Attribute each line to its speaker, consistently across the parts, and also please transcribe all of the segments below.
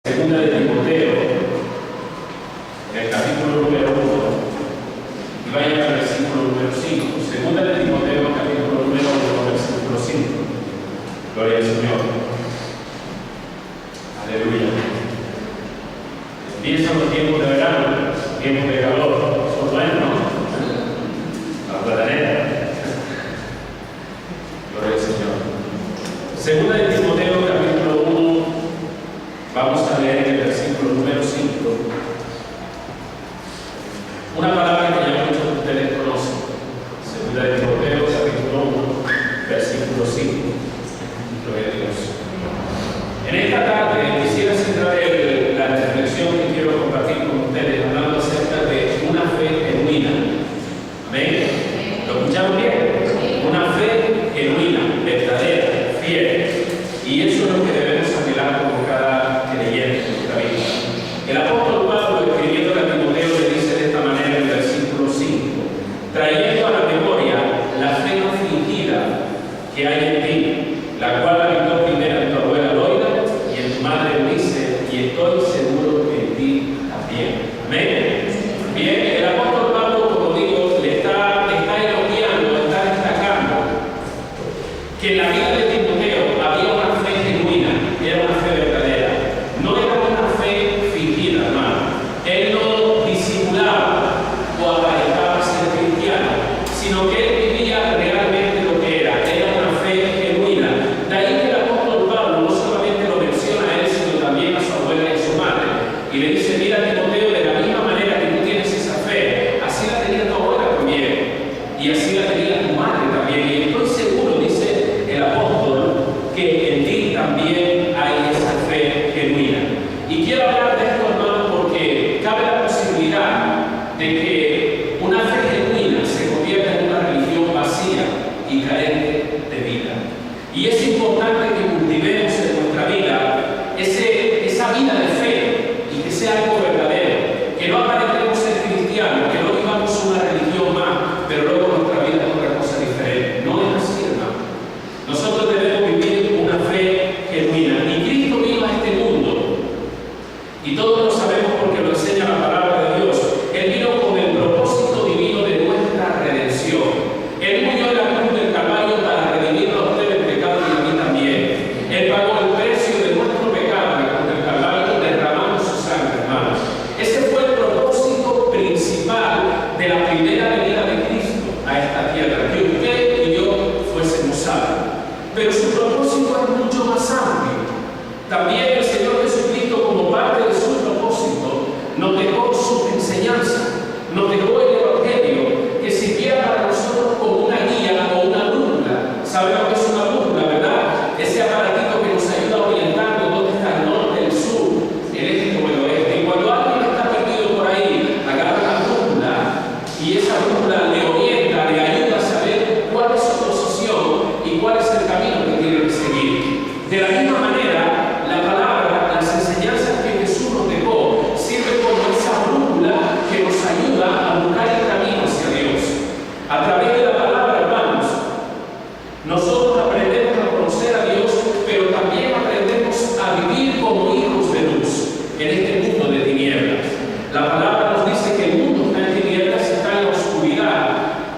Speaker 1: Segunda de Timoteo, en el capítulo número 1, y vayan al versículo número 5. Segunda de Timoteo, capítulo número 1, versículo 5. Gloria al Señor. Aleluya. Empiezan los tiempos de verano, tiempos de calor. Son buenos, ¿no? La platanera. Gloria al Señor. Segunda de Timoteo, capítulo 1, vamos a leer en el versículo número 5. Una palabra que ya muchos de ustedes conocen. Segunda de Timoteo, capítulo 1, versículo 5. Gloria a Dios. En esta tarde quisiera centrar la reflexión que quiero compartir con ustedes, hablando acerca de una fe genuina. ¿Amén? ¿Lo escucharon bien? Una fe genuina, verdadera, fiel. Y eso es lo que debemos anhelar como cada creyente en nuestra vida. El apóstol Pablo, escribiendo a Timoteo, le dice de esta manera en el versículo 5, trayendo a la memoria la fe no fingida que hay en ti, la cual habitó primero en tu abuela Loida y en tu madre Eunice, y estoy seguro que en ti también. Amén. Bien, el apóstol Pablo, como digo, le está elogiando, está destacando que en la vida de Timoteo había una fe genuina, era una fe verdadera. No era una fe fingida, hermano. Él no disimulaba o aparentaba ser cristiano, sino que él vivía realmente lo que era. Era una fe genuina. De ahí que el apóstol Pablo no solamente lo menciona a él, sino también a su abuela y a su madre. Y le dice, mira Timoteo, de la misma manera que tú tienes esa fe, así la tenía tu abuela también. Y así la tenía tu madre también. Y estoy seguro, dice el apóstol, que en ti también hay esa fe genuina. Y quiero hablar de esto, hermano, porque cabe la posibilidad de que una fe genuina se convierta en una religión vacía y carente de vida. Y es importante que cultivemos en nuestra vida esa vida de fe y que sea algo verdadero, que no aparentemos ser cristianos, que no vivamos una religión más, pero luego nuestra vida es otra cosa diferente. No es así, hermano. Nosotros debemos vivir una fe genuina. Y Cristo vino a este mundo, y todos lo sabemos porque lo enseña la palabra de Dios. Él vino con el propósito divino de nuestra redención. Él murió en la cruz del Calvario para redimirnos a ustedes del pecado y a mí también. Él pagó el precio de nuestro pecado en la cruz del Calvario, derramando su sangre, hermanos. Ese fue el propósito principal de la primera venida de Cristo a esta tierra, que usted y yo fuésemos salvos. Pero su propósito es mucho más amplio. También el Señor Jesucristo, como parte de su propósito, nos dejó su enseñanza, nos dejó el Evangelio, que sirviera para nosotros como una guía o una brújula. ¿Saben lo que es una brújula, verdad? Ese aparatito que nos ayuda a orientar dónde está el norte, el sur, el este o el oeste. Y cuando alguien está perdido por ahí, agarra la brújula y esa brújula le orienta, le ayuda a saber cuál es su posición y cuál es el camino que tiene que seguir. De la misma manera, la palabra, las enseñanzas que Jesús nos dejó, sirven como esa brújula que nos ayuda a buscar el camino hacia Dios. A través de la palabra, hermanos, nosotros aprendemos a conocer a Dios, pero también aprendemos a vivir como hijos de luz en este mundo de tinieblas. La palabra nos dice que el mundo está en tinieblas, está en la oscuridad,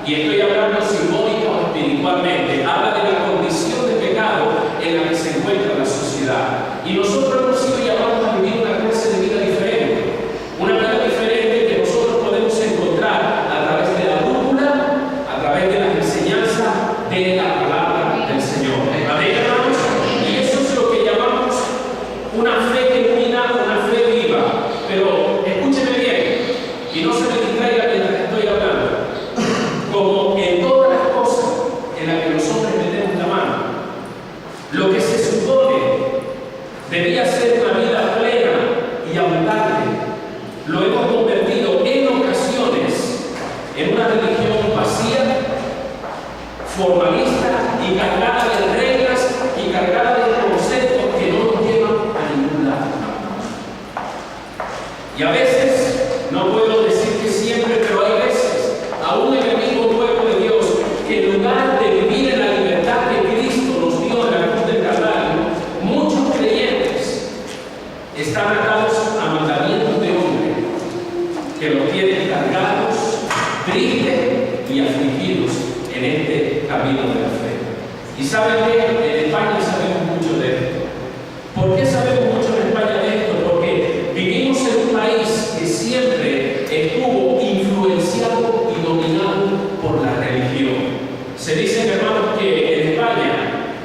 Speaker 1: y estoy hablando simbólica o espiritualmente. Habla de la condición de pecado en la que se encuentra la sociedad. Y nosotros hemos sido llamados a vivir una clase de vida diferente. Una vida diferente que nosotros podemos encontrar a través de la brújula, a través de las enseñanzas de la palabra del Señor. Amén, hermanos. Y eso es lo que llamamos una fe genuina, una fe viva. Pero escúcheme bien y no se me distraiga mientras estoy hablando. Como en todas las cosas en las que los hombres metemos la mano, lo que se supone debía ser una vida plena y abundante, lo hemos convertido en ocasiones en una religión vacía, formalista y cargada de reglas y cargada de conceptos que no nos llevan a ningún lado. Y a veces, no puedo decir que siempre, pero hay veces, aún en el mismo pueblo de Dios, que en lugar de vivir en la libertad que Cristo nos dio en la cruz del Calvario, muchos creyentes están atados a mandamientos de hombre, que los tienen cargados, tristes y afligidos en este camino de la fe. Y saben que en España sabemos mucho de esto. ¿Por qué sabemos mucho en España de esto? Porque vivimos en un país que siempre estuvo influenciado y dominado por la religión. Se dice, hermanos, que en España,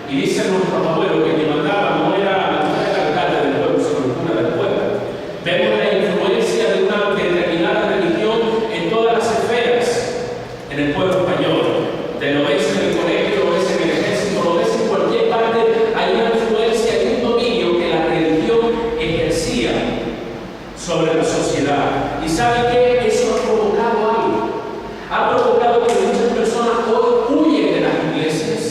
Speaker 1: y dicen nuestros abuelos, que quien mandaba no era el alcalde del pueblo, sino el cura del pueblo. Vemos la influencia de una determinada religión en todas las esferas en el pueblo español. Te lo ves en el colegio, lo ves en el ejército, lo ves en cualquier parte. Hay una influencia y un dominio que la religión ejercía sobre la sociedad. ¿Y saben qué? Eso ha provocado algo. Ha provocado que muchas personas hoy huyen de las iglesias.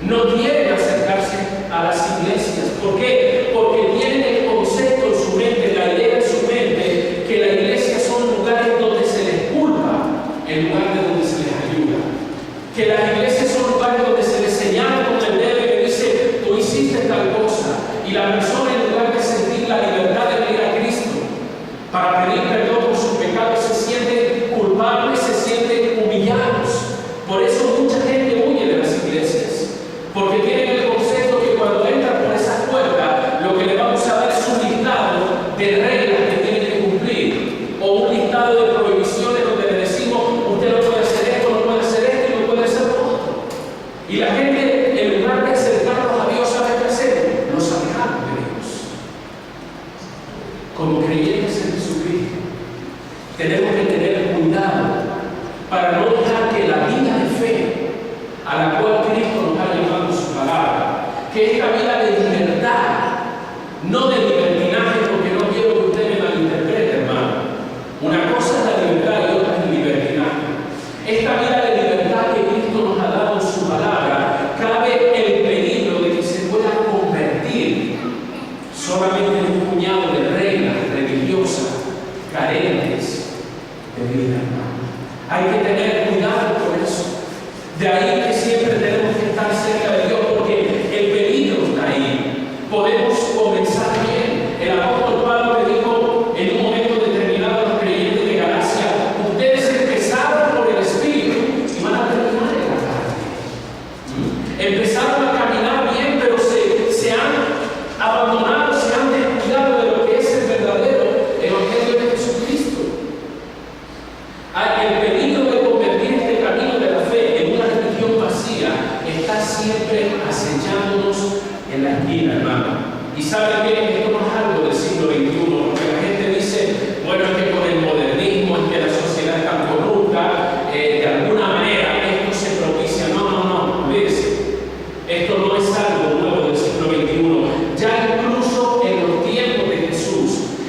Speaker 1: No quieren acercarse a las iglesias. ¿Por qué? Porque tienen el concepto en su mente, la idea en su mente, que la iglesia son lugares donde se les culpa en lugar de donde se les ayuda. Que las iglesias son lugares donde se les señala con el dedo y le dice, tú hiciste tal cosa. Y la persona, en lugar de sentir la libertad de venir a Cristo para pedir perdón por sus pecados, se siente culpable, se siente humillados. Por eso mucha gente huye de las iglesias, porque tienen el concepto que cuando entran por esas puertas, lo que le vamos a dar es un listado de reglas que tienen que cumplir, o un listado de prohibiciones donde le decimos, usted no puede hacer esto, no puede hacer esto y no puede hacer lo otro. Y la gente, en lugar de acercarnos a Dios, ¿sabe qué hacer? Nos alejamos de Dios. Como creyentes en Jesucristo, tenemos que tener cuidado para no dejar que la vida de fe a la cual Cristo nos ha llamado en su palabra, que esta vida de libertad, no de libertinaje, porque no quiero que usted me malinterprete, hermano. Una cosa es la libertad y otra es el libertinaje. Esta vida de libertad que Cristo nos ha dado en su palabra, cabe el peligro de que se pueda convertir solamente en un puñado de reglas religiosas carentes de vida, hermano. Hay que tener cuidado con eso. De ahí que siempre tenemos que estar cerca de Dios, porque el peligro está ahí. Podemos comenzar bien. El apóstol Pablo le dijo en un momento determinado a los creyentes de Galacia, ustedes empezaron por el Espíritu y van a terminar en la carne. Empezaron a caminar bien, pero se han abandonado, se han descuidado de lo que es el verdadero Evangelio de Jesucristo. El peligro de convertir este camino de la fe en una religión vacía está siempre acechándonos en la esquina, hermano. Y saben que esto no es algo del siglo XXI, porque la gente dice, bueno, es que con el modernismo, es que la sociedad es tan corrupta, de alguna manera esto se propicia. No, olvídese. Esto no es algo nuevo del siglo XXI. Ya incluso en los tiempos de Jesús,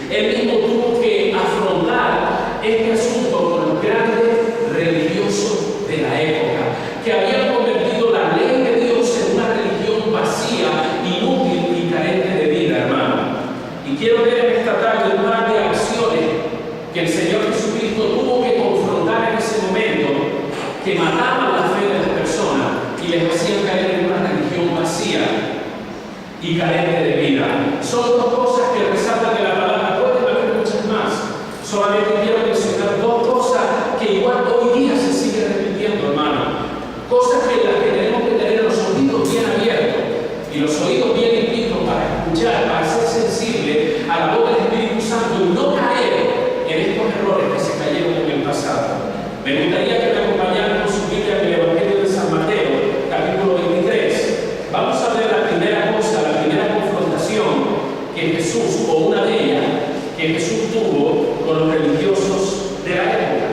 Speaker 1: él mismo tuvo que afrontar este asunto con los grandes religiosos de la época, que habían convertido la ley de Dios en una religión vacía, inútil y carente de vida, hermano. Y quiero ver en esta tarde un par de acciones que el Señor Jesucristo tuvo que confrontar en ese momento, que mataban la fe de las personas y les hacían caer en una religión vacía y carente de vida. Son dos cosas que resaltan de la palabra. Pueden haber muchas más. Solamente quiero mencionar dos cosas que igual hoy día se siguen repitiendo, hermano. Cosas que las que tenemos que tener los oídos bien abiertos y los oídos bien limpios para escuchar, para ser sensible a la voz del Espíritu Santo y no caer en estos errores que se cayeron en el pasado. Me gustaría que me acompañaran con su Biblia en el Evangelio de San Mateo, capítulo 23. Vamos a ver la primera cosa, la primera confrontación que Jesús, o una de ellas, que Jesús tuvo con los religiosos de la época.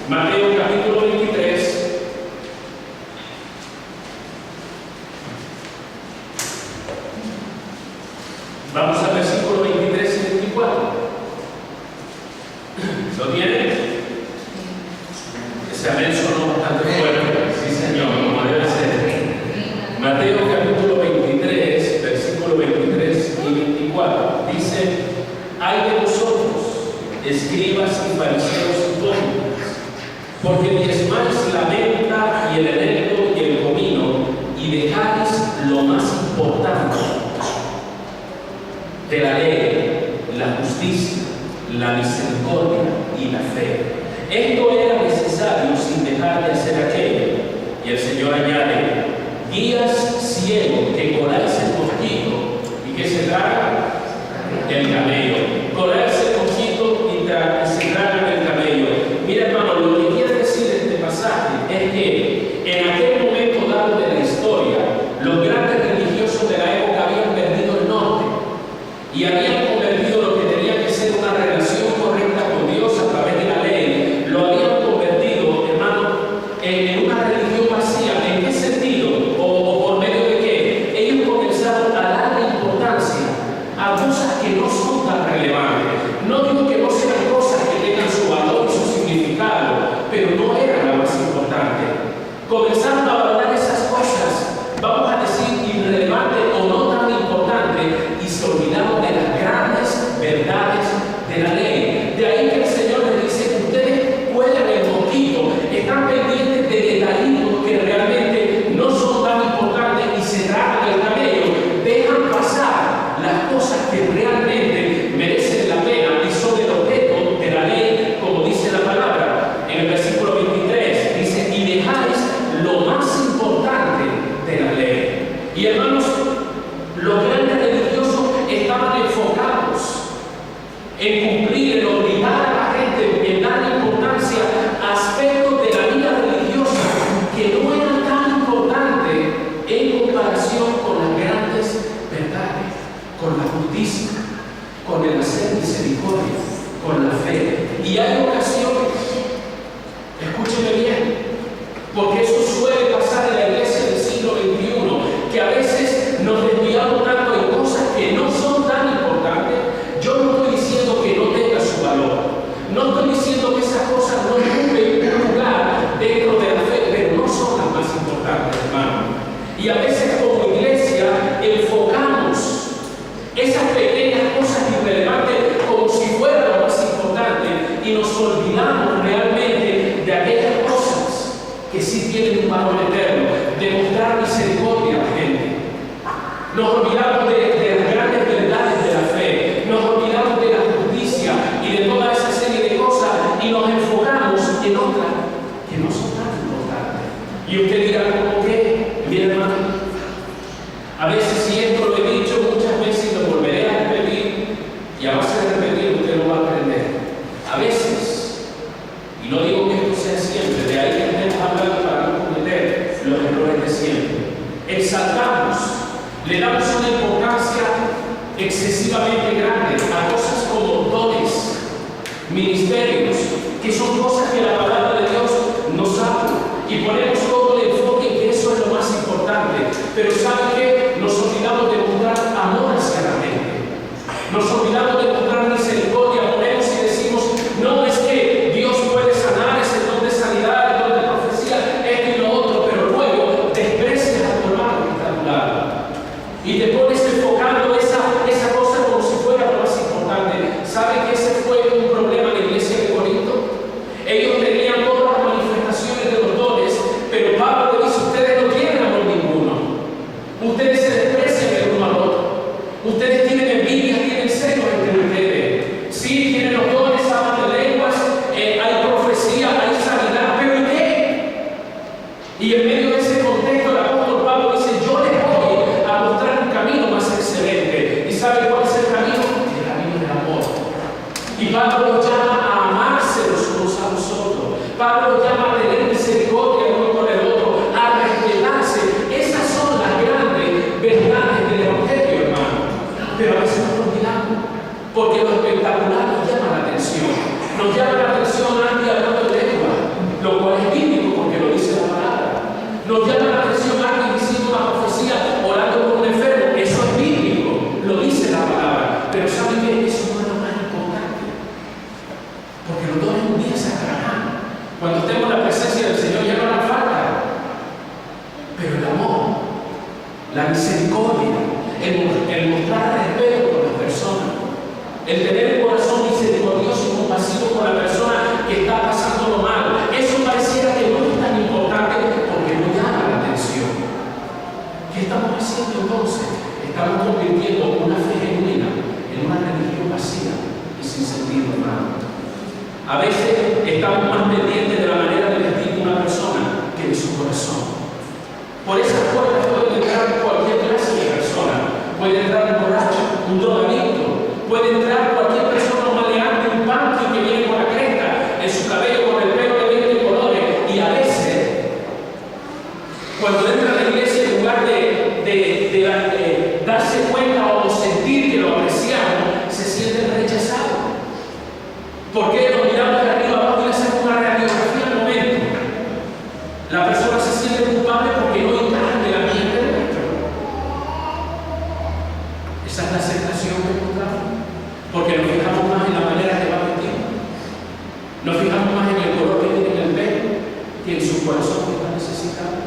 Speaker 1: Mateo capítulo 23. Vamos al versículo 23 y 24. ¿Lo tienen? Ese amén sonó bastante fuerte. Sí, Señor, como debe ser. Mateo capítulo 23, versículo 23 y 24. Dice, ay de vosotros, escribas y fariseos hipócritas, porque diezmáis la menta y el eneldo y el comino, y dejáis lo más importante de la ley, la justicia justicia, la misericordia y la fe. Esto era necesario sin dejar de hacer aquello. Y el Señor añade: guías ciegos que coláis el mosquito y que se traga el camello. Coláis el mosquito y se traga el camello. Mira, hermano, lo que quiere decir este pasaje es que en aquel momento dado de la historia, los grandes religiosos de la época habían perdido el norte y habían convertido lo que tenía que ser una relación correcta con Dios a través de la ley, lo habían convertido, hermano, en una religión vacía. ¿En qué sentido? ¿O por medio de qué? Ellos comenzaron a darle importancia a cosas que no son tan relevantes. No digo que no sean cosas que tengan su valor y su significado, pero no eran la más importante. Comenzaron a valorar esas cosas, vamos a decir, irrelevantes o no tan importantes, y se olvidaron de las grandes verdades de la ley. De ahí que el Señor les dice que ustedes cuelgan el mosquito, están pendientes de detallitos que realmente no son tan importantes y se tragan el camello, dejan pasar las cosas que realmente merecen la pena y son el objeto de la ley, como dice la palabra. En el versículo 23 dice: y dejáis lo más importante de la ley. Y hermanos, los grandes religiosos estaban enfocados en cumplir, en obligar a la gente, en dar importancia a aspectos de la vida religiosa que no eran tan importantes en comparación con las grandes verdades, con la justicia, con el hacer misericordia, con la fe. Y hay ocasiones, escúcheme bien, porque eso suele pasar en la iglesia del siglo XXI, que a veces nos desviamos tanto en cosas que no son tan importantes. Yo no estoy diciendo que no tenga su valor, no estoy diciendo que esas cosas no ocupen un lugar dentro de la fe, pero no son las más importantes, hermano. Y a veces como iglesia enfocamos esas pequeñas cosas irrelevantes como si fuera lo más importante y nos olvidamos realmente de aquellas cosas que sí tienen un valor eterno, de mostrar misericordia a la gente. Nos olvidamos de las grandes verdades de la fe, nos olvidamos de la justicia y de toda esa serie de cosas y nos enfocamos en otras que no son tan importantes. Y usted dirá: ¿cómo qué? Mira, hermano, a veces, si esto lo he dicho muchas veces y lo volveré a repetir, y a base de repetir usted lo va a aprender. A veces, y no digo que esto sea siempre, de ahí que estemos hablando para no cometer los errores de siempre, exaltamos, le damos una importancia excesivamente grande a cosas como dones, ministerios, que son cosas que la palabra de Dios nos habla, y ponemos todo el enfoque en que eso es lo más importante. Pero ¿saben qué? Nos olvidamos de mostrar amor hacia la gente, nos olvidamos de mostrar misericordia. Ponemos y decimos: no, es que Dios puede sanar, es el don de sanidad, el don de profecía, esto y lo otro, pero luego desprecias a tu hermano que está a tu lado y te pones enfocando esa cosa como si fuera lo más importante. ¿Saben que ese fue un problema en la iglesia de Corinto? Ellos tenían todas las manifestaciones de los dones, pero Pablo le dice: ustedes no tienen amor ninguno, ustedes se desprecian el uno al otro, ustedes tienen envidia, tienen celos entre ustedes. Sí, tienen los dones, hablan de lenguas, hay profecía, hay sanidad, pero ¿y qué? Y en medio de ese contexto el apóstol Pablo dice: yo les voy a mostrar un camino más excelente. ¿Y sabe cuál es el camino? El camino del amor. Y Pablo los llama a amarse los unos a los otros. Pablo los llama a tener misericordia el uno con el otro, a respetarse. Esas son las grandes verdades del evangelio, hermano. Pero a veces nos olvidamos, porque lo espectacular nos llama la atención. Nos llama la atención alguien hablando de lengua, lo cual es bíblico porque lo dice la palabra. Nos llama la atención alguien diciendo una profecía, orando por un enfermo, eso es bíblico, lo dice la palabra. Pero ¿saben qué? Eso no es lo más importante, porque los dones un día se acabarán. Cuando estemos en la presencia del Señor ya no hará falta. Pero el amor, la misericordia, el mostrar respeto por las personas, el tener un corazón misericordioso y compasivo con la persona que está pasándolo mal, eso pareciera que no es tan importante porque no llama la atención. ¿Qué estamos haciendo entonces? Estamos convirtiendo una fe genuina en una religión vacía. sin sentido, hermano. A veces estamos más pendientes de la manera de vestir de una persona que de su corazón. Por esas puertas puede entrar cualquier clase de persona. Puede entrar un borracho, un drogadicto, puede entrar cualquier persona maleante, un pancho que viene con la cresta en su cabello, con el pelo de 20 colores. Y a veces, cuando entra a la iglesia, en lugar de darse cuenta o sentir que lo apreciamos, se sienten rechazados. ¿Por qué nos miramos de arriba abajo y le hacemos una radiografía al momento? La persona se siente culpable porque no encaja en el ambiente nuestro. Esa es la aceptación que encontramos. Porque nos fijamos más en la manera que va a vestir. Nos fijamos más en el color que tiene en el pelo que en su corazón que está necesitando.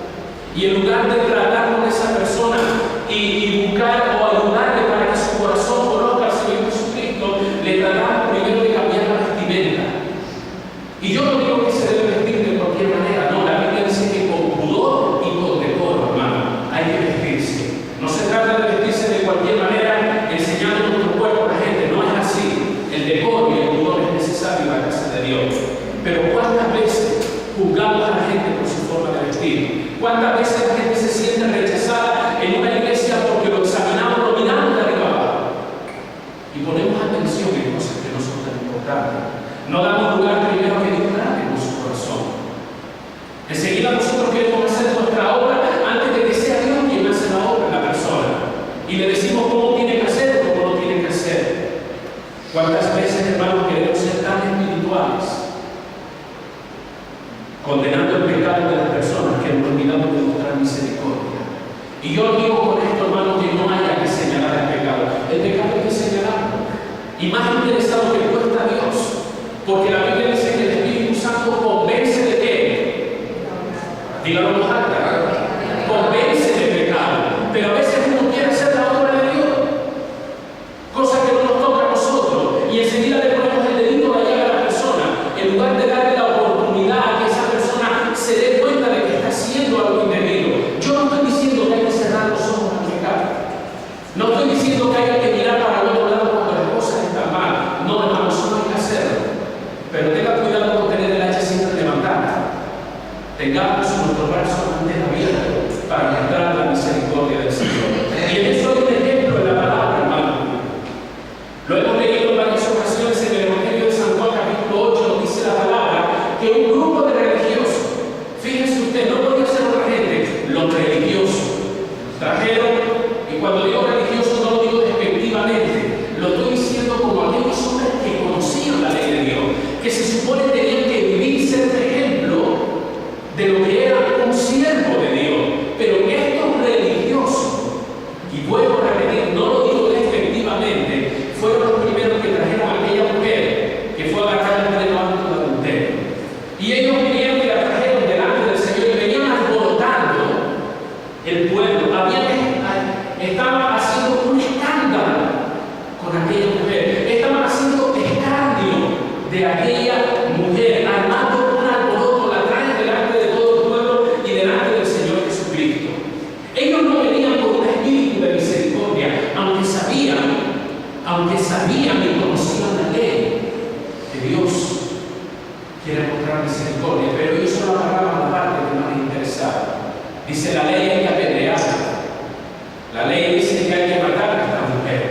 Speaker 1: Y en lugar de tratar con esa persona y buscar o ayudarle para que su corazón conozca al Señor Jesucristo, le tratamos primero de cambiar la vestimenta. Y yo no digo que se debe vestir de cualquier manera, no, la Biblia dice que con pudor y con decoro, hermano, hay que vestirse. No se trata de vestirse de cualquier manera enseñando nuestro cuerpo a la gente, no es así. El decoro y el pudor es necesario en la casa de Dios. Pero ¿cuántas veces juzgamos a la gente por su forma de vestir? ¿Cuántas veces la gente se siente rechazada en una iglesia porque lo examinamos, lo miramos de arriba abajo? Y ponemos atención en cosas que no son tan importantes. No damos lugar primero a que Dios trate con su corazón. Enseguida nosotros queremos hacer nuestra obra antes de que sea Dios quien hace la obra en la persona. Y le decimos cómo tiene que hacer o cómo no tiene que hacer. ¿Cuántas veces, hermanos, queremos ser tan espirituales, condenando el pecado de las personas que nos olvidamos de mostrar misericordia? Y yo digo con esto, hermano, que no haya que señalar el pecado. El pecado hay que señalarlo. Y más interesado que cuesta a Dios. Porque la Biblia dice que el Espíritu Santo convence de qué. Dígalo en voz alta. Convence de pecado. Pero a veces uno quiere hacer la obra de Dios. Cosa que no nos toca a nosotros. Y enseguida le ponemos el dedito a la llaga a la persona. En lugar de darle la oportunidad a que esa persona se dé cuenta de que está haciendo algo indebido. Yo no estoy diciendo que hay que cerrar los ojos al pecado. No estoy diciendo que hay que mirar para el otro lado cuando las cosas están mal. No, hermano, eso no hay que hacerlo. Pero tenga cuidado con tener el hacha siempre levantada. Tengamos nuestros brazos antes abiertos para mostrar la misericordia del Señor. Y en eso hay un ejemplo de la palabra, hermano. Lo hemos leído en varias ocasiones en el Evangelio de San Juan, capítulo 8, nos dice la palabra que un grupo de religiosos, fíjense usted, no podía ser otra gente, los religiosos, trajeron, y cuando digo religiosos no lo digo despectivamente, lo estoy diciendo como aquellos hombres que conocían la ley de Dios, que se supone tenían que vivir y ser ejemplo de lo que era un siervo de Dios. Pero estos religiosos, y vuelvo a repetir, no lo digo despectivamente, fueron los primeros que trajeron a aquella mujer que fue agarrada en pleno acto de adulterio. Y ellos vinieron y la trajeron delante del Señor y venían alborotando el pueblo. Estaban haciendo un escándalo con aquella mujer. Estaban haciendo escarnio de aquella mujer, armando un alboroto, la traen delante de todo el pueblo y delante del Señor Jesucristo. Ellos no venían con un espíritu de misericordia, aunque sabían y conocían la ley que Dios quiere mostrar misericordia, pero ellos solo agarraban la parte que más les interesaba. Dice, la ley hay que apedrearla. La ley dice que hay que matar a esta mujer.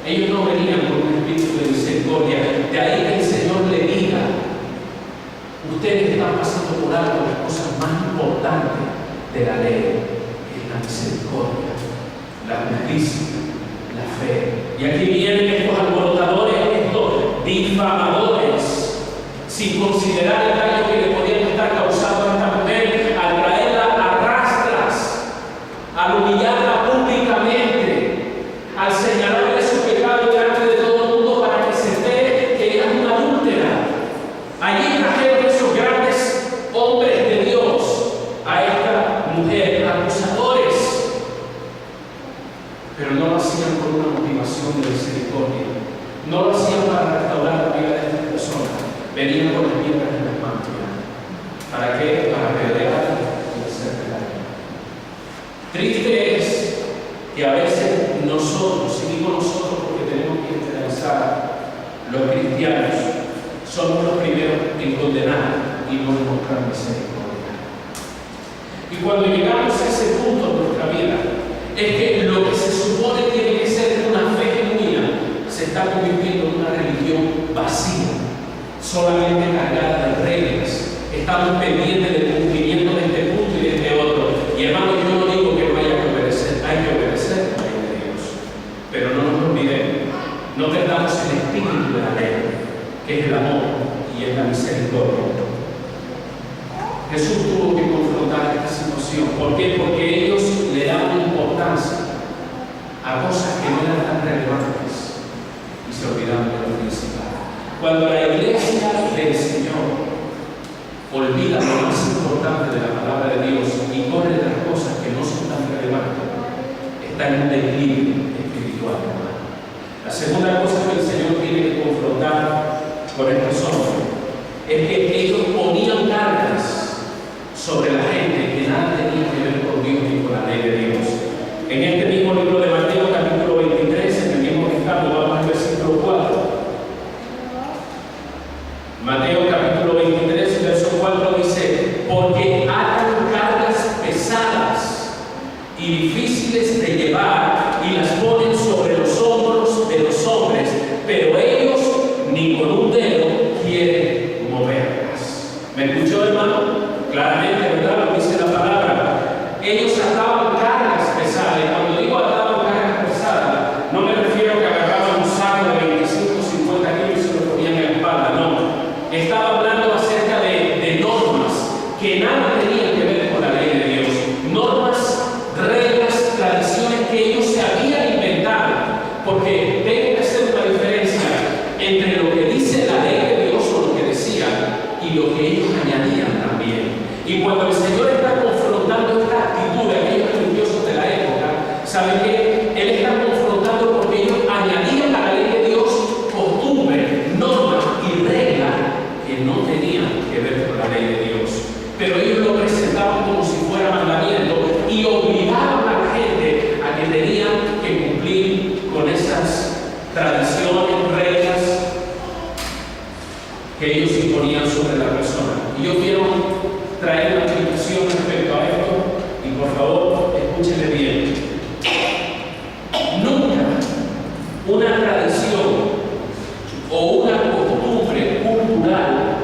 Speaker 1: Ellos no venían con un espíritu de misericordia. De ahí que el Señor le diga, ustedes están pasando por algo las cosas más importantes de la ley, que es la misericordia, la justicia, la fe. Y aquí vienen estos alborotadores, estos difamadores, sin considerar el daño que le podían estar causando a esta mujer al traerla a rastras, al humillarla públicamente, al señalarle su pecado delante de todo el mundo para que se entere que ella es una adúltera. Allí trajeron esos grandes hombres de Dios a esta mujer, acusadores, pero no lo hacían por una motivación de misericordia, no lo hacían para restaurar la vida de estas personas, venían con las piedras en las manos. cristianos somos los primeros en condenar y no en mostrar misericordia. Y cuando llegamos a ese punto en nuestra vida, es que lo que se supone tiene que ser una fe genuina se está convirtiendo en una religión vacía, solamente cargada de reglas. Estamos pendientes del cumplimiento de este punto y de este otro. Y hermano, yo no digo que no haya que obedecer, hay que obedecer la ley de Dios. Pero no nos olvidemos, no perdamos el espíritu de la ley, que es el amor y es la misericordia. Jesús tuvo que confrontar esta situación. ¿Por qué? Porque ellos le daban importancia a cosas que no eran tan relevantes y se olvidaban de lo principal. Cuando la iglesia del Señor olvida lo más importante de la palabra de Dios y corre de las cosas que no son tan relevantes, está en un declive espiritual, hermano. La segunda cosa que el Señor tiene que confrontar con estos hombres es que ellos ponían cargas sobre la gente que nada tenía que ver con Dios ni con la ley de Dios. En este mismo libro de Mateo, capítulo 23, en el mismo que estamos, vamos al versículo 4. Mateo capítulo 23, verso 4 dice: porque atan cargas pesadas y difíciles de llevar y las ponen sobre los hombros de los hombres, pero ellos ni con un dedo quieren moverlas. ¿Me escuchó, hermano? Claramente, ¿verdad? Lo dice la palabra. Ellos ataban cargas pesadas. Y cuando digo ataban cargas pesadas, no me refiero a que agarraban un saco de 25 o 50 kilos y se lo ponían en la espalda, no. Estaba hablando acerca de normas que nada tenían que ver con la ley de Dios. Normas, reglas, tradiciones que ellos se habían inventado. Porque tengo que hacer una diferencia entre lo que dice la ley de Dios o lo que decía y lo que ellos añadían también. Y cuando el Señor está confrontando esta actitud de aquellos religiosos de la época, ¿saben qué? Él está confrontando porque ellos añadían a la ley de Dios costumbres, normas y reglas que no tenían que ver con la ley de Dios. Pero ellos lo presentaban como si fuera mandamiento y obligaban a la gente a que tenían que cumplir con esas tradiciones, reglas que ellos imponían sobre la persona. Y yo quiero traer una explicación respecto a esto y por favor escúchenme bien. Nunca una tradición o una costumbre cultural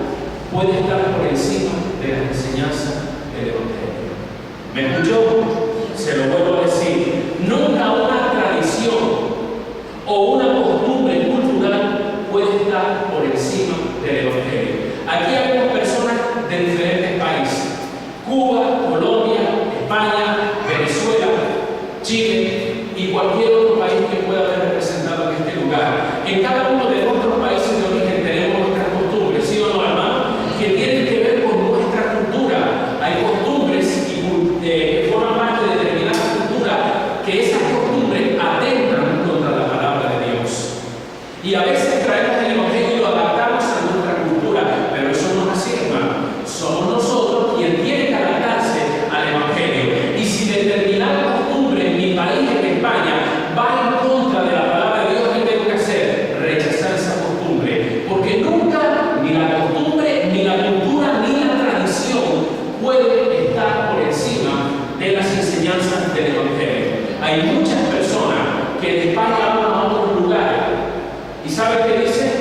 Speaker 1: puede estar por encima de la enseñanza del Evangelio. ¿Me escuchó? Se lo vuelvo a decir. Nunca una tradición o una costumbre cultural puede estar por encima del Evangelio. Aquí hay unas personas de diferentes países: Cuba, Colombia, España, Venezuela, Chile y cualquier otro país que pueda haber representado en este lugar. En cada uno de nuestros países de origen tenemos nuestras costumbres, ¿sí o no, hermano? Que tienen que ver con nuestra cultura. Hay costumbres que forman parte de determinada cultura, que esas costumbres atentan contra la palabra de Dios. Y a veces traemos el Evangelio y lo adaptamos a nuestra cultura, pero eso no es así, hermano. Somos nosotros quienes tienen que adaptarse al Evangelio. Y si determinada costumbre en mi país, en España, va en contra de la palabra de Dios, ¿qué tengo que hacer? Rechazar esa costumbre. Porque nunca ni la costumbre, ni la cultura, ni la tradición puede estar por encima de las enseñanzas del Evangelio. Hay muchas personas que de España van a otros lugares. ¿Y sabe qué dice?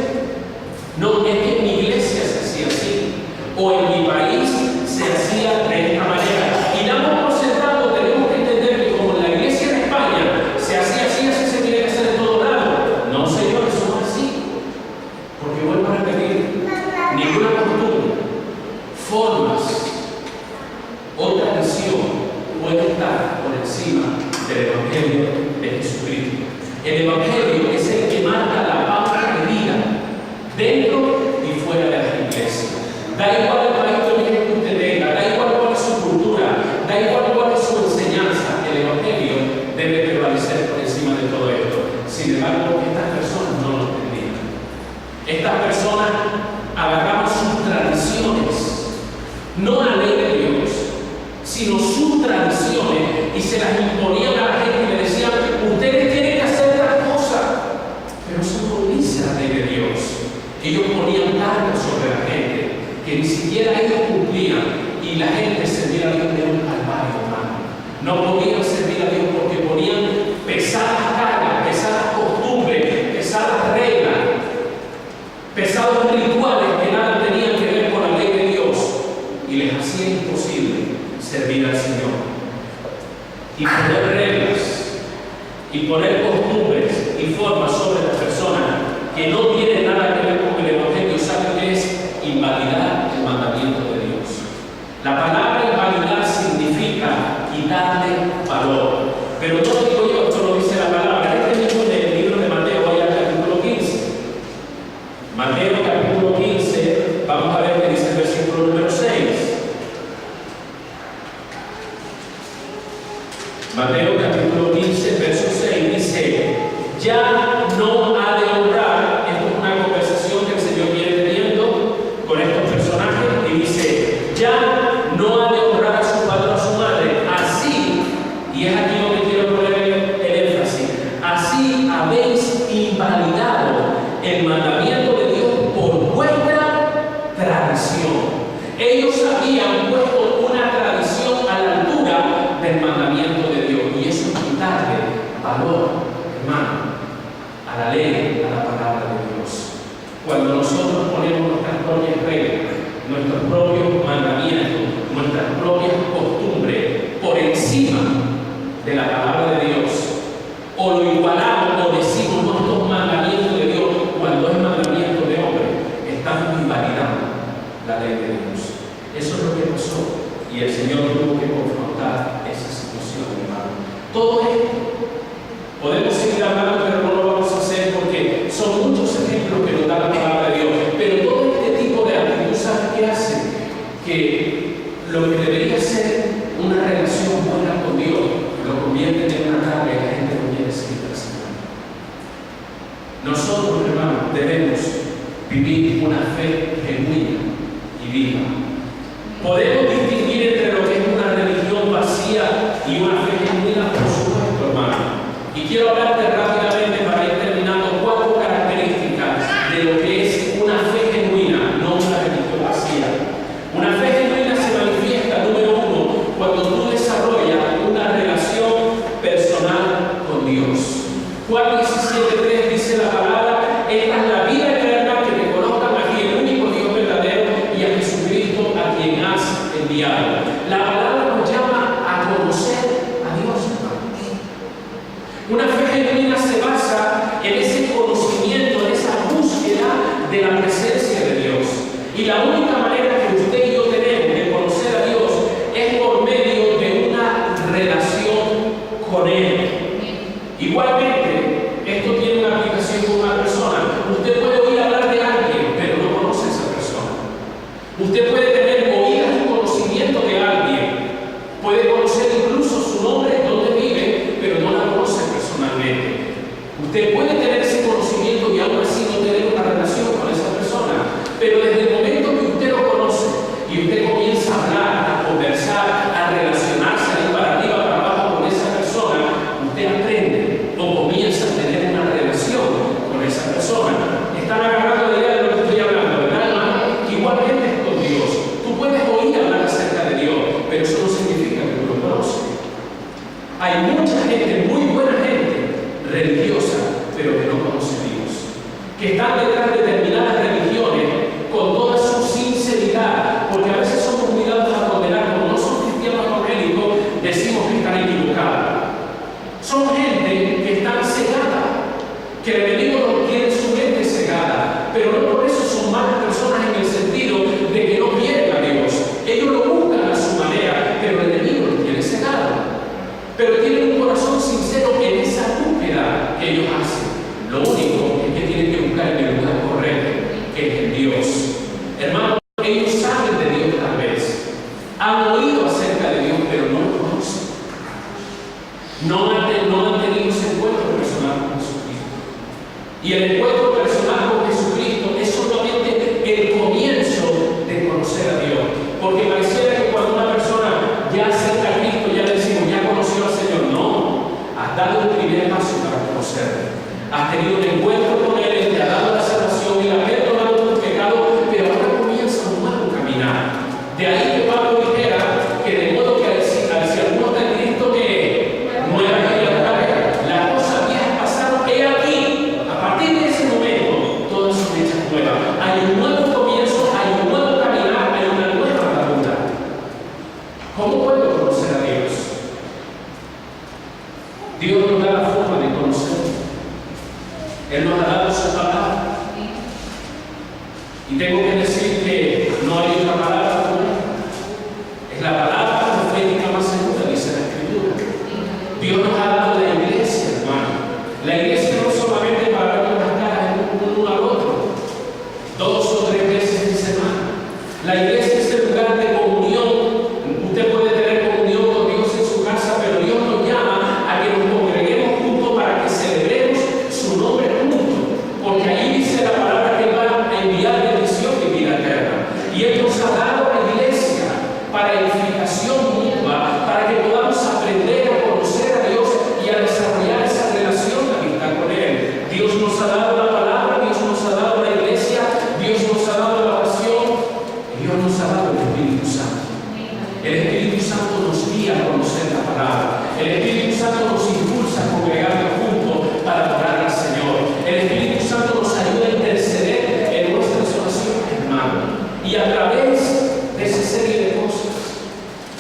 Speaker 1: No, es que en mi iglesia se hacía así, o en mi país se hacía de esta manera. Y damos por sentado, tenemos que entender que como en la iglesia de España se hacía así, así se tiene que hacer en todo lado. No, Señor, eso no es así. Porque vuelvo a repetir, ninguna costumbre, formas o tradición puede estar por encima del Evangelio de Jesucristo. El Evangelio es el que marca la pauta de vida dentro y fuera de las iglesias. Da igual el país de origen que usted tenga, da igual cuál es su cultura, da igual cuál es su enseñanza, el Evangelio debe prevalecer por encima de todo esto. Sin embargo, estas personas no lo entendían. Estas personas agarraban sus tradiciones, no la ley de Dios, sino sus tradiciones, y se las imponían a la gente y le decían: ustedes tienen que hacer tal cosa. Pero eso no dice la ley de Dios. Ellos ponían cargas sobre la gente que ni siquiera ellos cumplían, y la gente servía a Dios de un calvario, hermano. No podían servir a Dios porque ponían pesadas cargas, pesadas costumbres, pesadas reglas, pesados rituales que nada tenían que ver con la ley de Dios, y les hacía imposible servir al Señor. Y poner reglas, y poner costumbres y formas sobre las personas que no tienen nada que ver con el Evangelio, ¿saben qué es? Invalidar el mandamiento de Dios. La palabra invalidar significa quitarle valor. Pero no digo yo, esto lo dice la palabra. Este mismo del libro de Mateo, vaya al capítulo 15. Mateo capítulo 15, vamos a ver qué dice el versículo número 6. Mateo capítulo 15, verso 6 dice: ya no ha de honrar. Esto es una conversación que el Señor viene teniendo con estos personajes, y dice: ya no ha de honrar a su padre o a su madre. Así, y es aquí donde quiero poner el énfasis, así habéis invalidado el mandamiento de Dios por vuestra tradición. Ellos habían puesto una tradición a la altura del mandamiento de Dios, y eso es quitarle valor, hermano, a la ley, a la palabra de Dios. Cuando nosotros ponemos nuestras propias reglas, nuestros propios mandamientos, nuestras propias costumbres por encima de la palabra de Dios, o lo igualamos o decimos nuestros mandamientos de Dios cuando es mandamiento de hombre, estamos invalidando la ley de Dios. Eso es lo que pasó, y el Señor tuvo que confrontar esa situación, hermano. Todo esto podemos seguir hablando, pero no lo vamos a hacer porque son muchos ejemplos que nos da la palabra de Dios. Pero todo este tipo de actitud, ¿sabes qué hace? Que lo que debería ser una relación buena con Dios lo convierte en una carga y la gente no quiere seguir al Señor. Nosotros, hermanos, debemos vivir una fe genuina y viva. Podemos distinguir entre lo que es una religión vacía y una fe genuina, por supuesto, hermano. Y quiero hablarte rápidamente para ir terminando 4 características de lo que es una fe genuina, no una religión vacía. Una fe genuina se manifiesta, número 1, cuando tú desarrollas una relación personal con Dios. Juan 17:3 dice la palabra: esta es la vida eterna, que te conozcan a ti, el único Dios verdadero, y a Jesucristo, a quien has enviado. La palabra nos llama a conocer a Dios, hermano. Una fe genuina se basa en ese conocimiento, en esa búsqueda de la presencia de Dios. Y la única manera que usted y yo tenemos de conocer a Dios es por medio de una relación con Él. Igualmente, esto tiene una aplicación con una persona. Usted puede oír hablar de alguien, pero no conoce a esa persona. Usted puede tener oídas y conocimiento de alguien, puede conocer incluso su nombre, dónde vive, pero no la conoce personalmente. Usted puede tener ese conocimiento y aún así no tener una relación con esa persona, pero desde el momento que usted lo conoce y usted comienza a hablar, a conversar, a relacionarse, a ir para arriba, para abajo con esa persona, usted aprende o comienza a tener una relación con esa persona. Están agarrando la idea de lo que estoy hablando, ¿verdad, hermano? Igualmente es con Dios. Tú puedes oír hablar acerca de Dios, pero eso no significa que tú lo conoces. Hay mucha gente, muy buena gente, religiosa, pero que no conoce a Dios, que están detrás de determinadas religiones con toda su sinceridad, porque a veces somos cuidados a condenar, como no son cristianos evangélicos, decimos que están equivocados. Son gente que están cegada, que el enemigo no tiene su mente cegada, pero no por eso son malas personas en el sentido de que no quieren a Dios. Ellos lo buscan a su manera, pero el enemigo los tiene cegado. Pero tienen un corazón sincero en esa búsqueda que ellos hacen. Lo único es que tienen que buscar en el lugar correcto. Y tengo que decir que no hay otra palabra como es la palabra profética más segura, dice la Escritura. Dios nos ha dado la iglesia, hermano. La iglesia no solamente para ver las caras uno al otro, 2 o 3 veces en semana. La iglesia es el lugar de comunión. Usted puede tener comunión con Dios en su casa, pero Dios nos llama a que nos congreguemos juntos para que celebremos su nombre juntos. Porque ahí dice la palabra que Él va a enviar bendición y vida eterna. Y Él nos ha dado la iglesia para edificación mutua, para que podamos aprender a conocer a Dios y a desarrollar esa relación de amistad con Él. Dios nos ha dado la palabra, Dios nos ha dado la iglesia, Dios nos ha dado la oración, y Dios nos ha dado el Espíritu Santo. El Espíritu Santo nos guía a conocer la palabra. El Espíritu Santo nos impulsa a congregarnos juntos para adorar al Señor. El Espíritu Santo nos ayuda a interceder en nuestras oraciones, hermano. Y a través de esa serie de cosas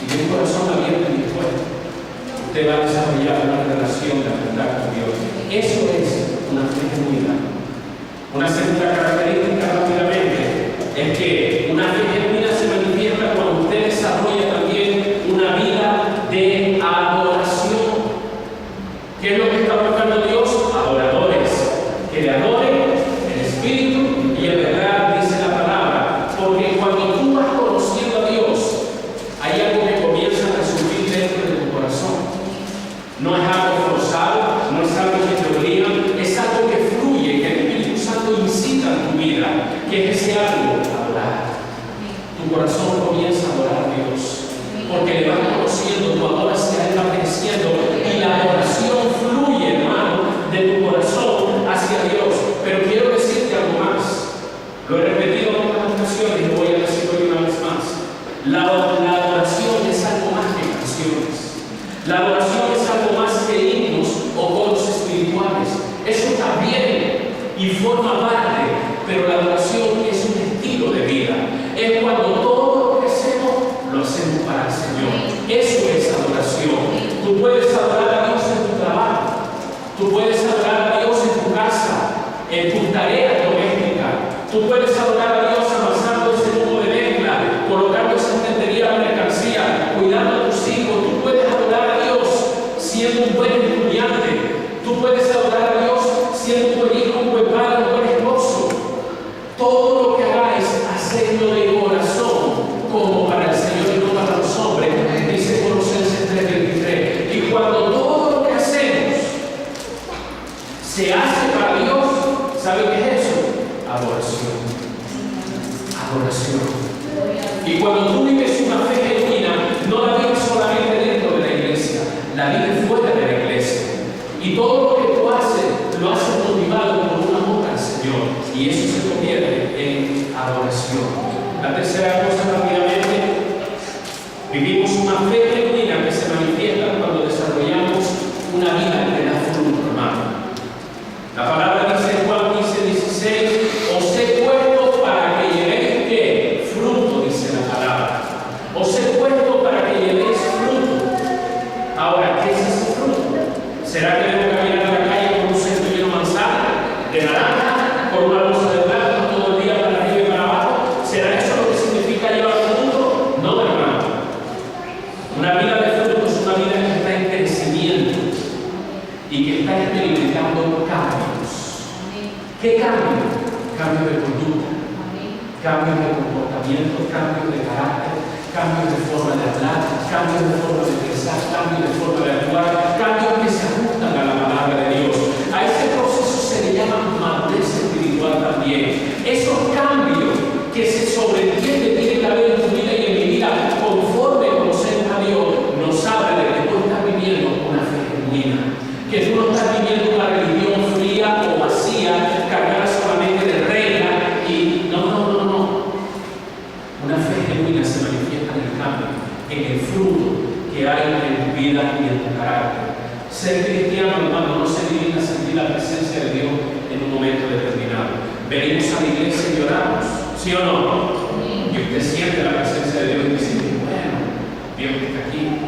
Speaker 1: y de un corazón abierto y dispuesto, usted va a desarrollar una relación de amistad con Dios. Eso es una fe genuina. Una segunda característica rápidamente es que una fe genuina se manifiesta cuando usted desarrolla también una vida de adoración. ¿Qué es lo que está buscando Dios? Adoradores que le adoren en espíritu y en verdad, dice la palabra. Porque cuando tú vas conociendo a Dios, hay algo que comienza a resurgir dentro de tu corazón. No es algo forzado, no es algo que te obliga, es algo que fluye, que el Espíritu Santo incita en tu vida, que es ese algo, adorar. Tu corazón comienza a adorar a Dios, porque le vas conociendo, tu amor hacia Él va creciendo y la adoración fluye, hermano, de tu corazón hacia Dios. Pero quiero decirte algo más. Lo he repetido en otras ocasiones y voy a decirlo una vez más. La adoración es algo más que canciones. La adoración es algo más que himnos o coros espirituales. Eso también y forma parte, pero la adoración es un estilo de vida. Es cuando todo lo que hacemos, lo hacemos para el Señor. Eso es adoración. Tú puedes adorar a Dios en tu trabajo. Tú puedes adorar a Dios en tu casa, en tus tareas domésticas. Tú puedes adorar a Dios avanzando ese mundo de mezcla, colocando esa estantería de mercancía, cuidando a tus hijos. Tú puedes adorar a Dios siendo un buen estudiante. Tú puedes adorar a Dios siendo un buen hijo, un buen padre, un buen esposo. Todo lo que hagáis, hacedlo de corazón, como para el Señor y no para los hombres, dice Colosenses 3:23. Y cuando todo lo que hacemos se hace para Dios, ¿sabe qué es eso? Adoración. Adoración. Y cuando tú vives una fe genuina, no la vives solamente dentro de la iglesia, la vives fuera de la iglesia. Y todo lo que tú haces, lo haces motivado por un amor al Señor. Y eso se convierte en adoración. La tercera cosa rápidamente, vivimos una fe genuina que se manifiesta cuando desarrollamos una vida que da fruto, hermano. La palabra dice en Juan 15:16, os he puesto para que llevéis ¿qué? Fruto, dice la palabra. Os he puesto para que llevéis fruto. Ahora, ¿qué es ese fruto? ¿Será que debo caminar a la calle con un cesto lleno de manzana, de naranja, con una bolsa de plátano todo el día para arriba y para abajo? ¿Será eso lo que significa llevar fruto? No, hermano. Una vida de fruto es una vida que está en crecimiento y que está experimentando cambios. ¿Qué cambio? Cambios de conducta, cambios de comportamiento, cambios de carácter, cambios de forma de hablar, cambios de forma de pensar, cambios de forma de actuar, cambios que se ajustan a la palabra de Dios. A ese proceso se le llama madurez espiritual también. Esos cambios que se sobreentiende tienen que haber en tu vida y en mi vida conforme conocemos a Dios, nos habla de que tú estás viviendo una fe genuina, que tú no estás viviendo una religión fría o vacía, cargada solamente de reglas y no. Una fe genuina se manifiesta en el cambio, en el fruto que hay en tu vida y en tu carácter. Ser cristiano, hermano, no significa sentir la presencia de Dios en un momento determinado. Venimos a la iglesia y oramos, ¿sí o no? Y usted siente la presencia de Dios y dice, bueno, Dios está aquí.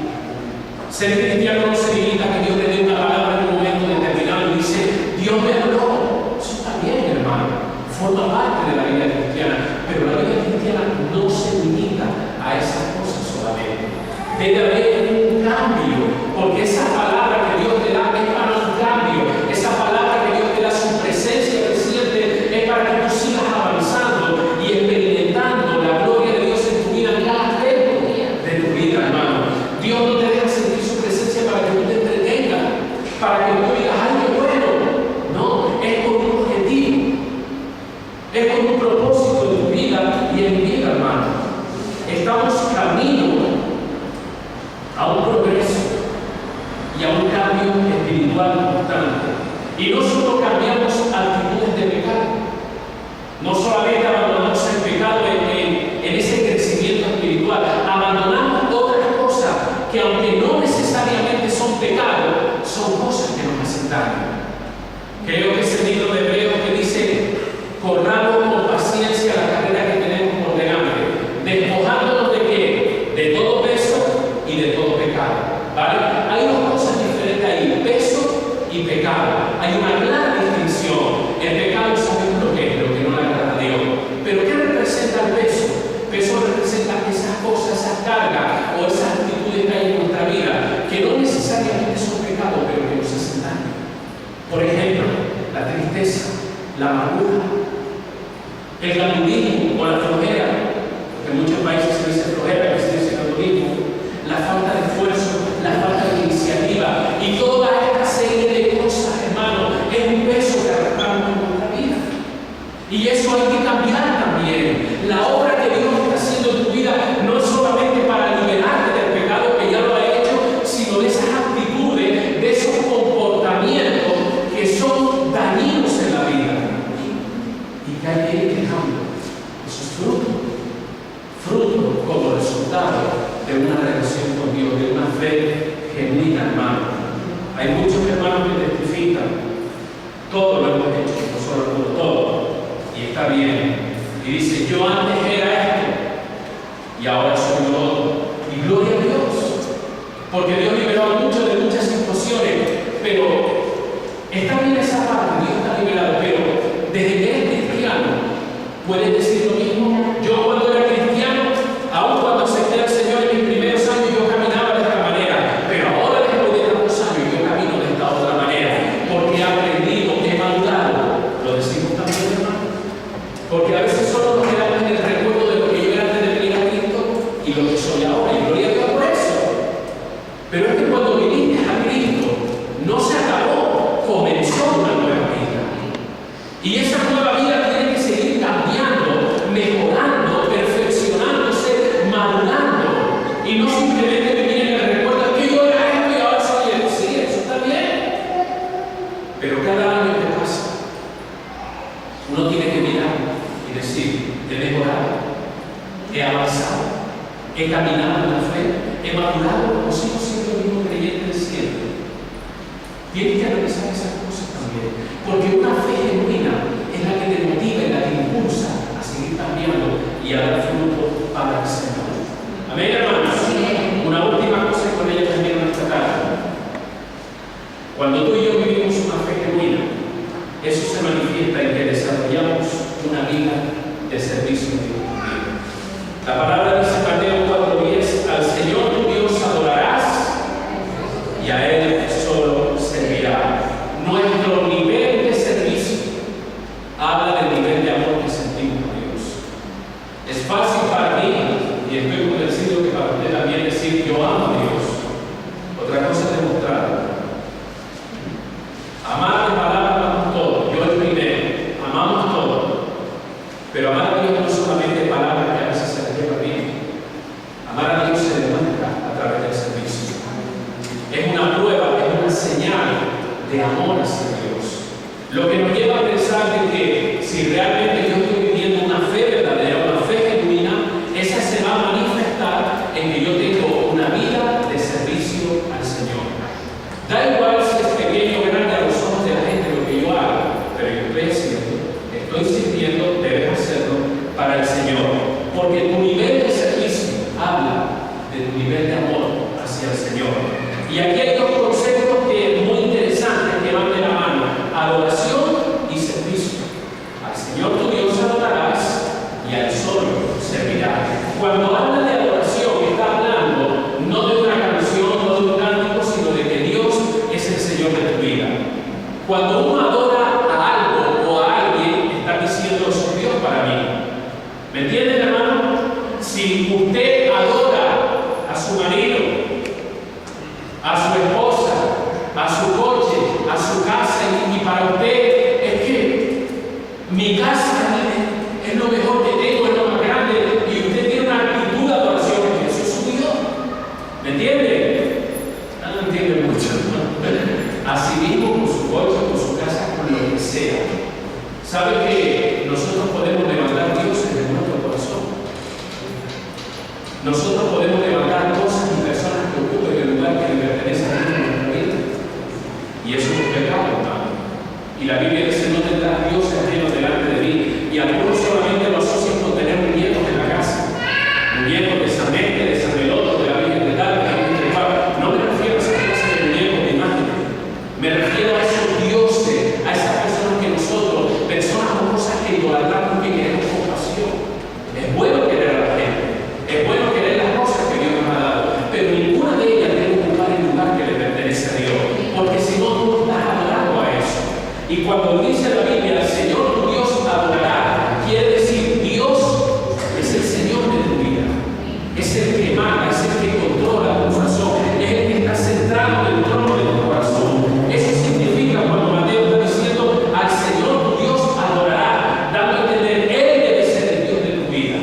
Speaker 1: Ser cristiano no significa que Dios le dé una palabra en un momento determinado y dice, Dios me habló. Eso está bien, hermano. forma parte de la vida cristiana, pero la vida cristiana no se limita a esas cosas solamente. Debe haber un cambio, porque esa palabra que Dios te da es para un cambio. Esa palabra que Dios te da, su presencia presente, es para que tú sigas avanzando y experimentando la gloria de Dios en tu vida, en cada aspecto de tu vida, hermano. Dios no te deja sentir su presencia para que tú te entretengas, para que tú digas, ay, qué bueno. No, es con un objetivo, es con un propósito en tu vida y en mi vida, hermano. Estamos camino a un progreso y a un cambio espiritual constante. Y no solo cambiamos actitudes de pecado, no solamente abandonamos el pecado en ese crecimiento espiritual, abandonamos otras cosas que, aunque no necesariamente son pecado, son cosas que nos hacen daño. Creo que ese libro de Hebreos que dice: corramos con paciencia la carrera que tenemos por delante, despojándonos de qué, de todo peso y de todo pecado. ¿Vale? Hay dos cosas diferentes ahí: peso y pecado. Hay una clara distinción. El pecado sabemos lo que es, lo que no le agrada a Dios. Pero ¿qué representa el peso? Peso representa esas cosas, esas cargas o esas actitudes que hay en nuestra vida, que no necesariamente son pecados, pero que nos hacen daño. Por ejemplo, la tristeza, la amargura, el gadulismo o la flojera, que en muchos países se dice flojera, que se dice gadulismo, la falta de esfuerzo, la falta de iniciativa y toda esta serie de cosas, hermano, es un peso que arrastramos en nuestra vida. Y eso hay que cambiar también. La obra que Dios está haciendo en tu vida no es solamente para liberarte del pecado, que ya lo ha hecho, sino de esas actitudes, de esos comportamientos que son dañinos en la vida y que hay que ir dejando esos frutos como resultado de una relación con Dios, de una fe genuina, hermano. Hay muchos hermanos que testifican: todo lo hemos hecho, nosotros todo, y está bien. Y dice: yo antes era esto y ahora soy lo otro. Y gloria a Dios, porque Dios liberó a muchos de muchas situaciones, pero está bien esa parte, Dios está liberado, pero desde que eres cristiano, puedes decir lo mismo. Yo cuando era cristiano, aun cuando acepté al Señor en mis primeros años, yo caminaba de esta manera, pero ahora después de tantos años, yo camino de esta otra manera, porque he aprendido, he madurado. Lo decimos también, hermano, porque a veces solo nos quedamos en el recuerdo de lo que yo era antes de venir a Cristo y lo que soy ahora, y gloria a Dios por eso. Pero es que cuando viniste a Cristo, no se acabó, comenzó una nueva vida. Y esa nueva vida tiene que seguir cambiando, mejorando, perfeccionándose, madurando. Y no simplemente vivir en el recuerdo que yo era esto y ahora soy esto. Sí, eso está bien. Pero cada año que pasa, uno tiene que mirar y decir: he mejorado, he avanzado, he caminado en la fe, he madurado, o sigo siendo el mismo creyente de siempre. Tienes que analizar esas cosas también, porque una fe genuina es la que te motiva y la que impulsa a seguir cambiando y a dar fruto para el Señor. Amén, hermanos. Una última cosa, y con ella termino nuestra tarde. Cuando tú y yo vivimos una fe genuina, eso se manifiesta en que desarrollamos una vida de servicio a Dios. La palabra dice en Mateo 4:10: al Señor tu Dios adorarás y a Él solo servirá. Nuestro nivel de servicio habla del nivel de amor que sentimos a Dios. Es fácil para mí, y estoy convencido que para usted también, decir: yo amo a Dios. Otra cosa es demostrarlo. Amar de palabra amamos todo, yo el primero, amamos todo. Pero amar a Dios no es solamente palabras que a veces se les lleva bien. Amar a Dios se demuestra a través del servicio. Es una prueba, es una señal de amor hacia Dios. Lo que nos lleva a pensar de que si realmente yo estoy viviendo una fe verdadera, una fe genuina, esa se va a manifestar en que yo tengo una vida de servicio al Señor. Da igual si es pequeño o grande a los ojos de la gente lo que yo haga, pero yo estoy haciendo, estoy sirviendo, debes hacerlo para ¿Me entienden, hermano? Si usted adora a su marido, a su esposa, a su coche, a su casa, y para usted es que mi casa es lo mejor que tengo, es lo más grande, y usted tiene una actitud de adoración, que eso es su Dios. ¿Me entiende? No entiende mucho, ¿no? Así mismo con su coche, con su casa, con lo que sea. ¿Sabe que nosotros podemos levantar dioses de nuestro corazón? Nosotros podemos levantar cosas y personas que ocupen el lugar que le pertenece a Dios en nuestra vida. Y eso es un pecado, hermano. Y la Biblia dice: no tendrás dioses ajenos delante de mí. Y algunos solamente lo asocian con tener muñecos en la casa. Muñecos de San Mete, de San Meloto, de la Virgen de tal, de la Virgen de tal. No me refiero a esa clase de muñecos de imágenes. Me refiero a esos dioses, a esas personas que nosotros, personas famosas que idolatramos, que queremos compasión. Es bueno querer a la gente. Es bueno querer las cosas que Dios nos ha dado. Pero ninguna de ellas debe ocupar el lugar que le pertenece a Dios. Porque si no, tú no estás adorando a eso. Y cuando dice la Biblia, el Señor tu Dios adorará, quiere decir Dios es el Señor de tu vida. Es el que manda, es el que controla tu corazón, es el que está centrado en el trono de tu corazón. Eso significa cuando Mateo está diciendo: al Señor tu Dios adorará, dando a entender, Él debe ser el Dios de tu vida.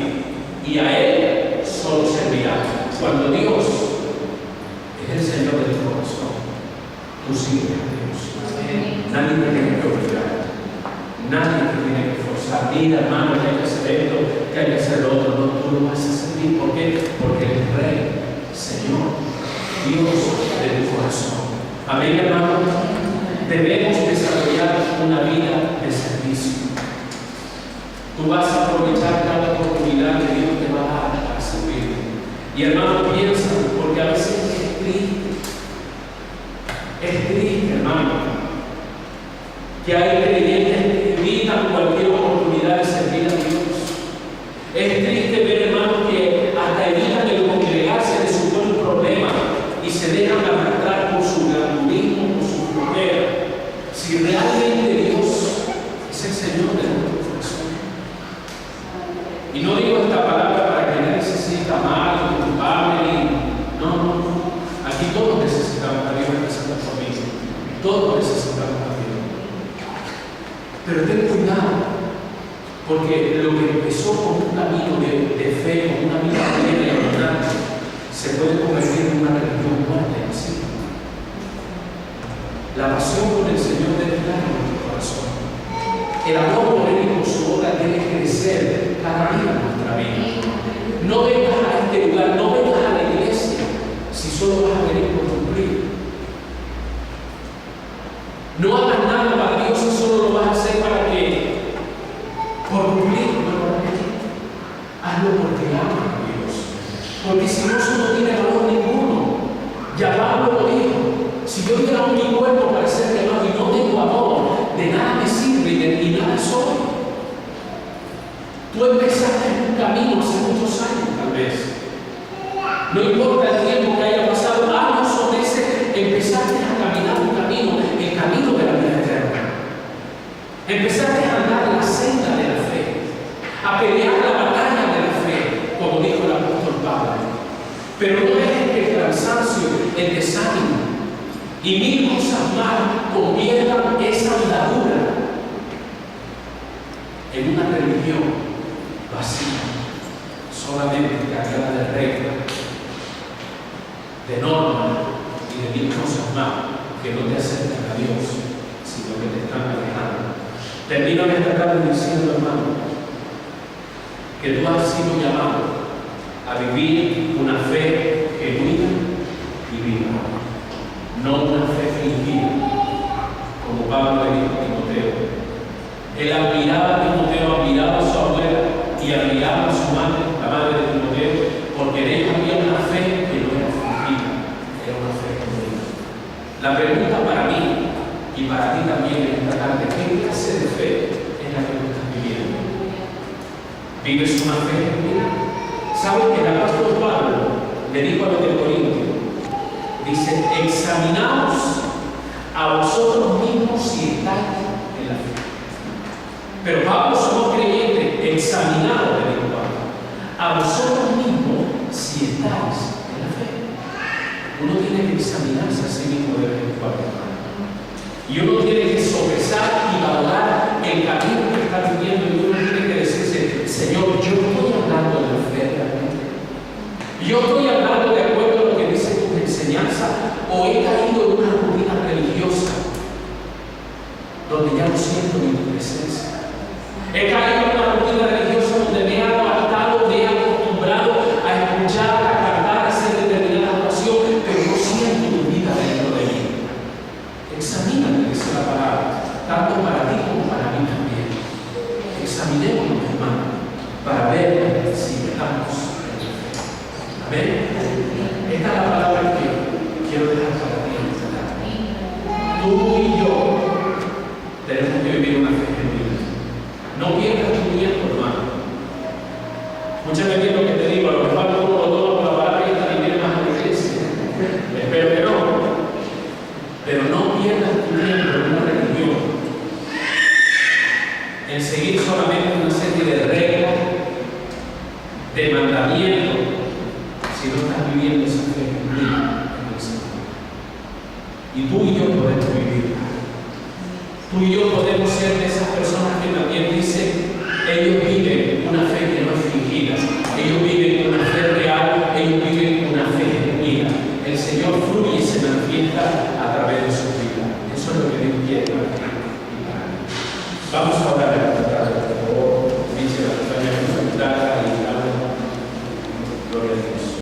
Speaker 1: Y a Él solo servirá. Cuando Dios es el Señor de tu corazón, tú sigues a Dios. Nadie te tiene que obligar. Nadie te tiene que forzar. Mira, hermano, que hay que hacer esto, que hay que hacer lo otro. No, tú lo vas a servir. ¿Por qué? Porque eres Rey, Señor, Dios de tu corazón. Amén, hermano. Debemos desarrollar una vida de servicio. Tú vas a aprovechar cada oportunidad que Dios te va a dar para servir. Y hermano, piensa, porque a veces es triste. Es triste, hermano, que hay creyentes que evitan cualquier oportunidad de servir a Dios. Es triste ver, hermano, que hasta evitan el congregarse de su buen problema y se dejan arrastrar por su grandurismo, por su flojera. Si realmente Dios es el Señor de nuestro corazón. Y no digo esta palabra para que nadie se sienta mal, culpable. No. Aquí todos necesitamos a Dios, empezando por mí. Todos necesitamos a Dios. Pero ten cuidado, porque lo que empezó con un camino de fe, con una vida plena y abundante, se puede convertir en una religión muerta y así. La pasión por el Señor debe estar en nuestro corazón. El amor por Él y por su obra debe crecer cada día en nuestra vida. No vengas a este lugar, no vengas a la iglesia si solo vas a venir por cumplir. No hagas nada para Dios si solo lo vas a hacer para que, por cumplir, no para qué. Hazlo porque amas a Dios. Porque si no, eso no tiene valor ninguno. Ya Pablo lo dijo: si yo diera un mi cuerpo para ser quemado y no tengo amor, de nada me sirve y nada soy. Tú empezaste un camino hace muchos años, tal vez. No importa el tiempo que haya pasado, años o meses, empezaste a caminar un camino, el camino de la vida eterna. Empezaste a andar en la senda de la fe, a pelear la batalla de la fe, como dijo el apóstol Pablo. Pero no dejes que el cansancio, el desánimo y mil cosas más conviertan esa andadura en una religión vacía, solamente cargada de reglas, de normas y de mil cosas más que no te acercan a Dios, sino que te están alejando. Termino esta tarde diciendo, hermano, que tú has sido llamado a vivir una fe genuina y viva, no una fe fingida, como Pablo le dijo a Timoteo. Él admiraba a Timoteo, admiraba a su abuela y admiraba a su madre, la madre de Timoteo, porque en ellos había una fe que no era fingida, era una fe genuina. La pregunta para mí y para ti también en esta tarde: ¿qué clase de fe es la que tú estás viviendo? ¿Vives una fe genuina? ¿Sabes que el apóstol Pablo le dijo a los de Corintios? Dice: examinaos a vosotros mismos si estáis en la fe. Pero Pablo, somos creyentes en examinaos de vez en cuando a vosotros mismos si estáis en la fe. Uno tiene que examinarse a sí mismo de vez en cuando. Y uno tiene que sopesar y valorar el camino que está viviendo, y uno tiene que decirse: Señor, yo estoy hablando de la fe realmente. Yo estoy hablando de acuerdo a lo que dicen tus enseñanzas, o he caído en una rutina religiosa donde ya no siento ni tu presencia. He caído en una rutina religiosa donde me he adaptado, me he acostumbrado a escuchar, a cantar, a hacer determinada oración, pero no siento tu vida dentro de mí. Examínate, dice la palabra, tanto para ti como para mí también. Examinémonos, hermanos, para ver si estamos en la fe. Amén. Esta es la palabra que quiero dejar para ti en esta tarde. Tú y yo tenemos que vivir una fe genuina. No pierdas tu tiempo, hermano. Muchas veces lo que te digo, a lo mejor uno lo toma por la palabra y esta viene más a la iglesia. Espero que no. Pero no pierdas tu tiempo en una religión, en seguir solamente una serie de reglas, de mandamientos, si no estás viviendo esa fe genuina en el Señor. Y tú y yo podemos vivirla. Tú y yo podemos ser de esas personas que también dicen: ellos viven una fe que no es fingida, ellos viven una fe real, ellos viven una fe genuina. El Señor fluye y se manifiesta a través de su vida. Eso es lo que Dios quiere para ti y para mí. Vamos a orar.